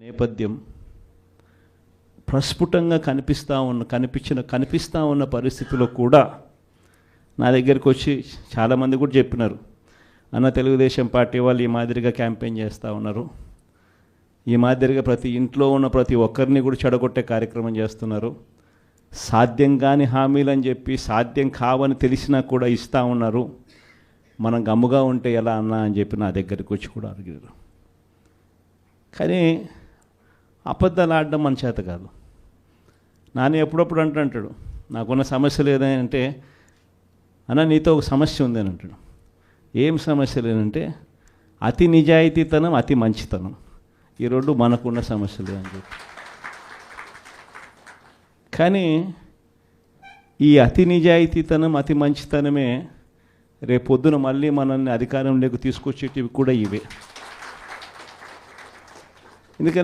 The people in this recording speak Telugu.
నేపథ్యం ప్రస్ఫుటంగా కనిపిస్తూ ఉన్న పరిస్థితిలో కూడా నా దగ్గరికి వచ్చి చాలామంది కూడా చెప్పినారు, అన్న తెలుగుదేశం పార్టీ వాళ్ళు ఈ మాదిరిగా క్యాంపెయిన్ చేస్తూ ఉన్నారు, ఈ మాదిరిగా ప్రతి ఇంట్లో ఉన్న ప్రతి ఒక్కరిని కూడా చెడగొట్టే కార్యక్రమం చేస్తున్నారు, సాధ్యం కాని హామీలు అని చెప్పి సాధ్యం కావని తెలిసినా కూడా ఇస్తూ ఉన్నారు, మనం గమ్ముగా ఉంటే ఎలా అన్నా అని చెప్పి నా దగ్గరికి వచ్చి కూడా అడిగారు. కానీ అబద్ధాలు ఆడడం మన చేత కాదు. నాని ఎప్పుడప్పుడు అంటాడు, నాకున్న సమస్య లేదంటే, అన్న నీతో ఒక సమస్య ఉంది అని అంటాడు. ఏం సమస్య లేదంటే అతి నిజాయితీతనం, అతి మంచితనం, ఈ రెండు మనకున్న సమస్యలే అని చెప్పి. కానీ ఈ అతి నిజాయితీతనం, అతి మంచితనమే రేపొద్దున మళ్ళీ మనల్ని అధికారంలోకి తీసుకొచ్చేటివి కూడా ఇవే. ఎందుకని